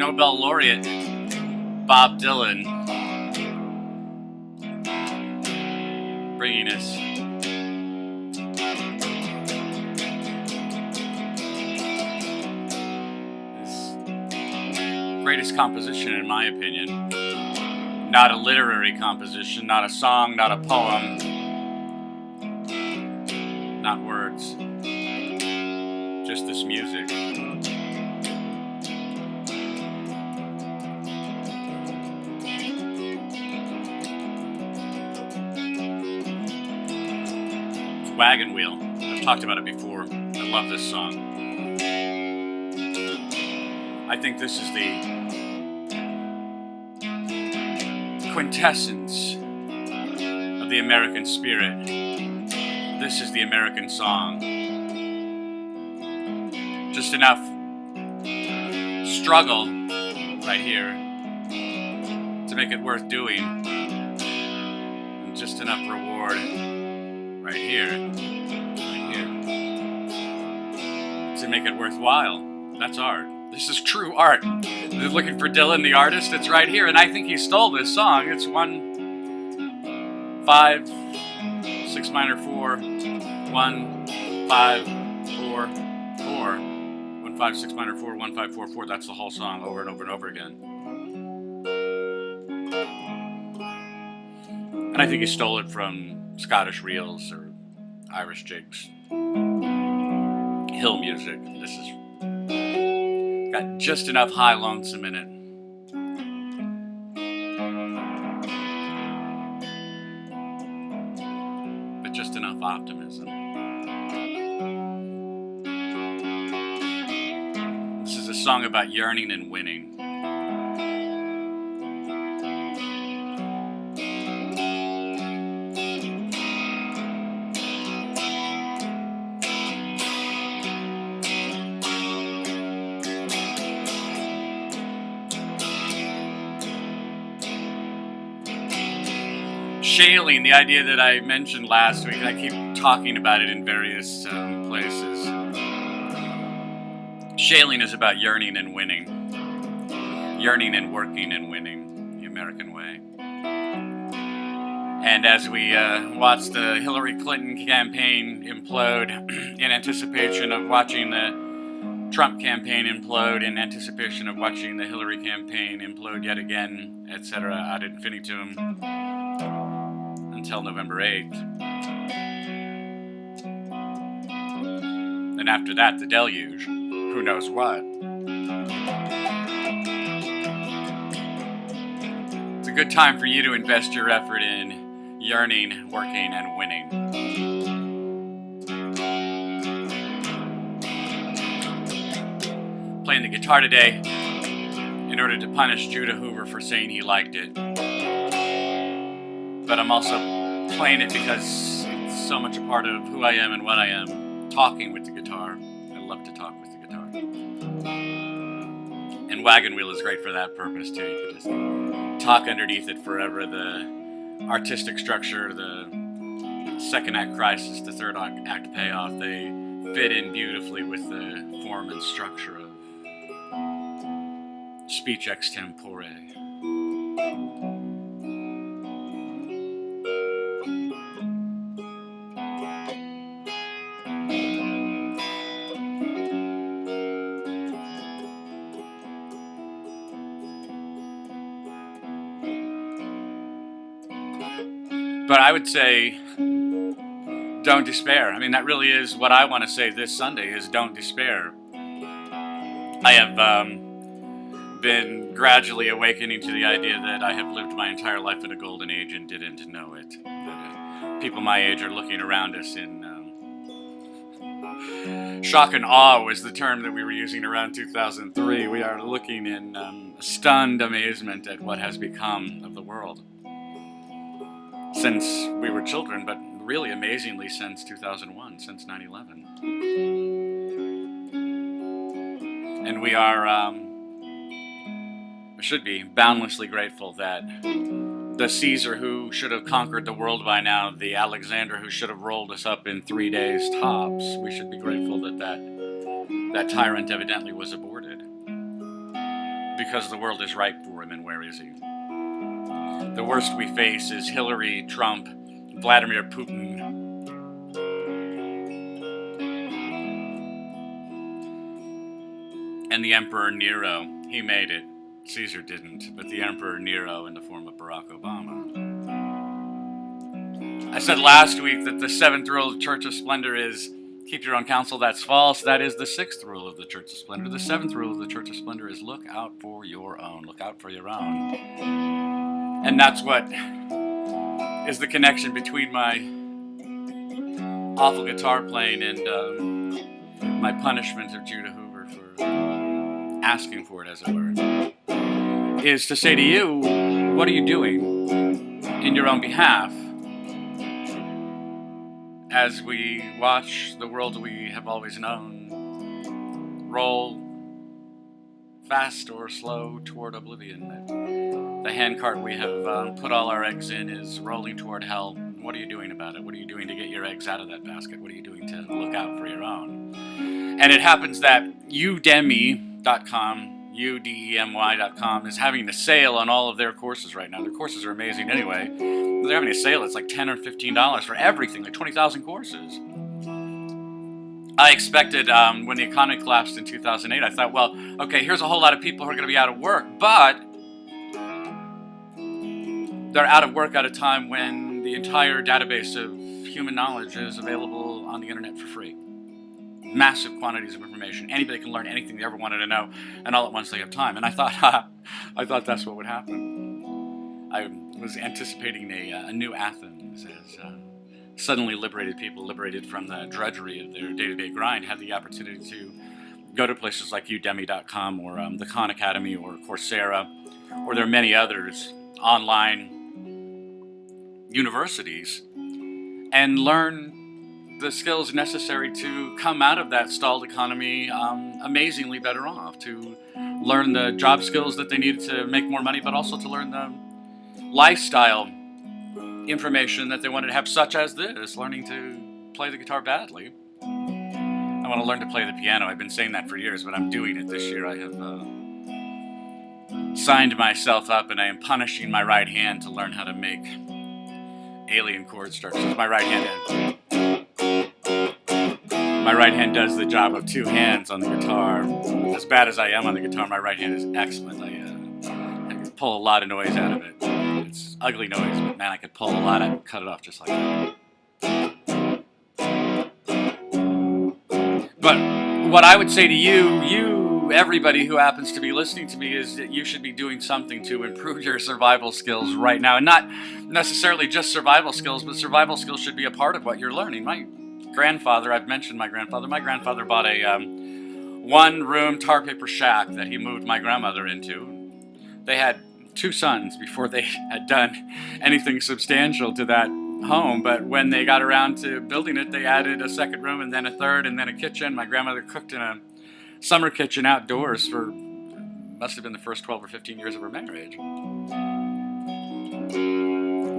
Nobel laureate Bob Dylan bringing us his greatest composition, in my opinion. Not a literary composition, not a song, not a poem, not words, just this music. It's Wagon Wheel. I've talked about it before. I love this song. I think this is the quintessence of the American spirit. This is the American song. Just enough struggle right here to make it worth doing, and just enough reward right here to make it worthwhile. That's art. This is true art. They're looking for Dylan the artist. It's right here, and I think he stole this song. It's 1 5 6 minor 4 1 5 4 4 1 5 6 minor 4 1 5 4 4. That's the whole song over and over and over again. And I think he stole it from Scottish reels or Irish jigs, hill music. This is got just enough high lonesome in it. But just enough optimism. This is a song about yearning and winning. Shaling, the idea that I mentioned last week, and I keep talking about it in various places. Shaling is about yearning and winning. Yearning and working and winning, the American way. And as we watch the Hillary Clinton campaign implode, in anticipation of watching the Trump campaign implode, in anticipation of watching the Hillary campaign implode yet again, etc., ad infinitum, until November 8th. And after that, the deluge. Who knows what? It's a good time for you to invest your effort in yearning, working, and winning. Playing the guitar today in order to punish Judah Hoover for saying he liked it. But I'm also playing it because it's so much a part of who I am and what I am, talking with the guitar. I love to talk with the guitar. And Wagon Wheel is great for that purpose too. You can just talk underneath it forever. The artistic structure, the second act crisis, the third act payoff, they fit in beautifully with the form and structure of speech extempore. But I would say, don't despair. I mean, that really is what I want to say this Sunday, is don't despair. I have been gradually awakening to the idea that I have lived my entire life in a golden age and didn't know it. That, people my age are looking around us in shock and awe was the term that we were using around 2003. We are looking in stunned amazement at what has become of the world since we were children, but really amazingly since 2001, since 9/11. And we are, should be boundlessly grateful that the Caesar who should have conquered the world by now, the Alexander who should have rolled us up in 3 days tops, we should be grateful that that tyrant evidently was aborted. because the world is ripe for him, and where is he? The worst we face is Hillary, Trump, Vladimir Putin. And the Emperor Nero. He made it. Caesar didn't, but the Emperor Nero in the form of Barack Obama. I said last week that the 7th rule of the Church of Splendor is keep your own counsel. That's false. That is the 6th rule of the Church of Splendor. The 7th rule of the Church of Splendor is look out for your own. Look out for your own. And that's what is the connection between my awful guitar playing and my punishment of Judah Hoover for asking for it, as it were, is to say to you, what are you doing in your own behalf as we watch the world we have always known roll fast or slow toward oblivion? The handcart we have put all our eggs in is rolling toward hell. What are you doing about it? What are you doing to get your eggs out of that basket? What are you doing to look out for your own? And it happens that udemy.com, udemy.com, is having a sale on all of their courses right now. Their courses are amazing anyway. They're having a sale. It's like $10 or $15 for everything, like 20,000 courses. I expected, when the economy collapsed in 2008, I thought, well, okay, here's a whole lot of people who are going to be out of work, but they're out of work at a time when the entire database of human knowledge is available on the internet for free. Massive quantities of information. Anybody can learn anything they ever wanted to know, and all at once they have time. And I thought that's what would happen. I was anticipating a new Athens as suddenly liberated people, liberated from the drudgery of their day-to-day grind, had the opportunity to go to places like udemy.com or the Khan Academy or Coursera, or there are many others, online universities, and learn the skills necessary to come out of that stalled economy amazingly better off, to learn the job skills that they needed to make more money, but also to learn the lifestyle information that they wanted to have, such as this, learning to play the guitar badly. I want to learn to play the piano. I've been saying that for years, but I'm doing it this year. I have signed myself up, and I am punishing my right hand to learn how to make alien chord structures. My right hand does the job of two hands on the guitar. As bad as I am on the guitar, my right hand is excellent. I can pull a lot of noise out of it. It's ugly noise, but man, I could pull a lot. I could cut it off just like that. But what I would say to you, everybody who happens to be listening to me, is that you should be doing something to improve your survival skills right now. And not necessarily just survival skills, but survival skills should be a part of what you're learning. My grandfather, I've mentioned my grandfather. My grandfather bought a one-room tar paper shack that he moved my grandmother into. They had 2 sons before they had done anything substantial to that home, but when they got around to building it, they added a second room and then a third and then a kitchen. My grandmother cooked in a summer kitchen outdoors for must have been the first 12 or 15 years of her marriage.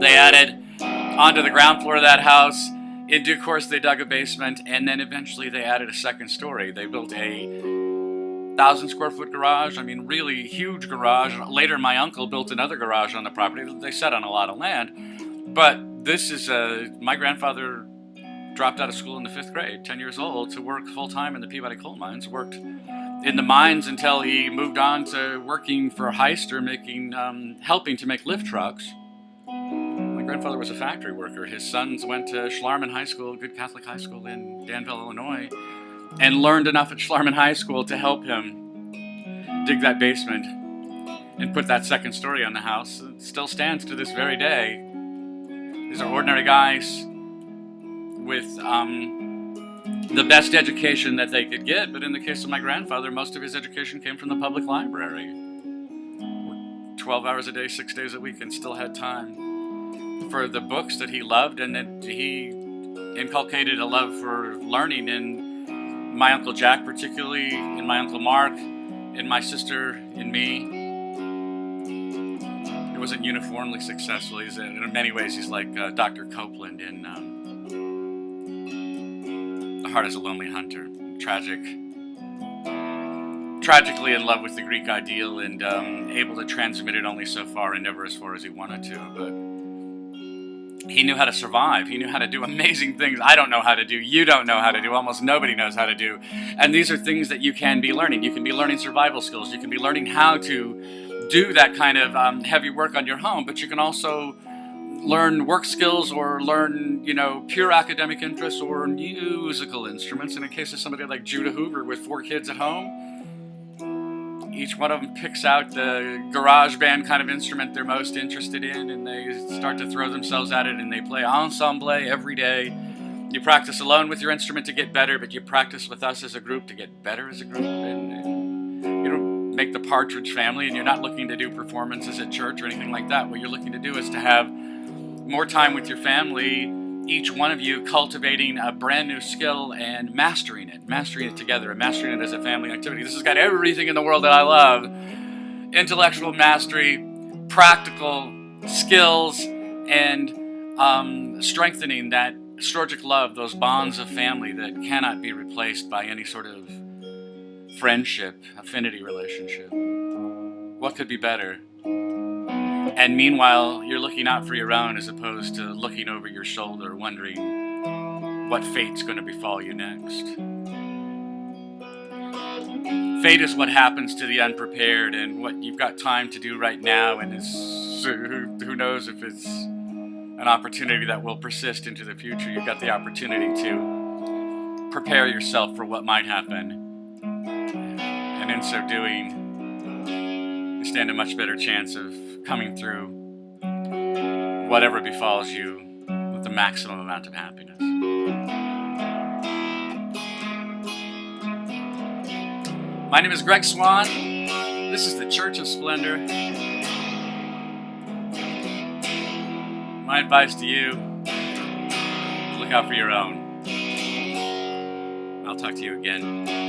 They added onto the ground floor of that house. In due course, they dug a basement, and then eventually they added a second story. They built a 1,000-square-foot garage. I mean, really huge garage. Later, my uncle built another garage on the property. They sat on a lot of land. But this is my grandfather dropped out of school in the 5th grade, 10 years old, to work full-time in the Peabody coal mines. Worked in the mines until he moved on to working for Heister, helping to make lift trucks. My grandfather was a factory worker. His sons went to Schlarman High School, a good Catholic high school in Danville, Illinois, and learned enough at Schlarman High School to help him dig that basement and put that second story on the house. It still stands to this very day. These are ordinary guys with the best education that they could get, but in the case of my grandfather, most of his education came from the public library. 12 hours a day, 6 days a week, and still had time for the books that he loved, and that he inculcated a love for learning in my Uncle Jack particularly, in my Uncle Mark, in my sister, in me. It wasn't uniformly successful. In many ways, he's like Dr. Copeland in The Heart is a Lonely Hunter. Tragic tragically in love with the Greek ideal and able to transmit it only so far and never as far as he wanted to. But he knew how to survive. He knew how to do amazing things I don't know how to do. You don't know how to do. Almost nobody knows how to do. And these are things that you can be learning. You can be learning survival skills. You can be learning how to do that kind of heavy work on your home. But you can also learn work skills or learn, pure academic interests or musical instruments. In the case of somebody like Judah Hoover with 4 kids at home, each one of them picks out the garage band kind of instrument they're most interested in, and they start to throw themselves at it, and they play ensemble every day. You practice alone with your instrument to get better, but you practice with us as a group to get better as a group. And you don't make the Partridge Family, and you're not looking to do performances at church or anything like that. What you're looking to do is to have more time with your family, each one of you cultivating a brand new skill and mastering it together, and mastering it as a family activity. This has got everything in the world that I love: intellectual mastery, practical skills, and strengthening that strategic love, those bonds of family that cannot be replaced by any sort of friendship, affinity relationship. What could be better? And meanwhile, you're looking out for your own as opposed to looking over your shoulder, wondering what fate's going to befall you next. Fate is what happens to the unprepared, and what you've got time to do right now, and who knows if it's an opportunity that will persist into the future. You've got the opportunity to prepare yourself for what might happen, and in so doing, you stand a much better chance of coming through whatever befalls you with the maximum amount of happiness. My name is Greg Swan. This is the Church of Splendor. My advice to you, look out for your own. I'll talk to you again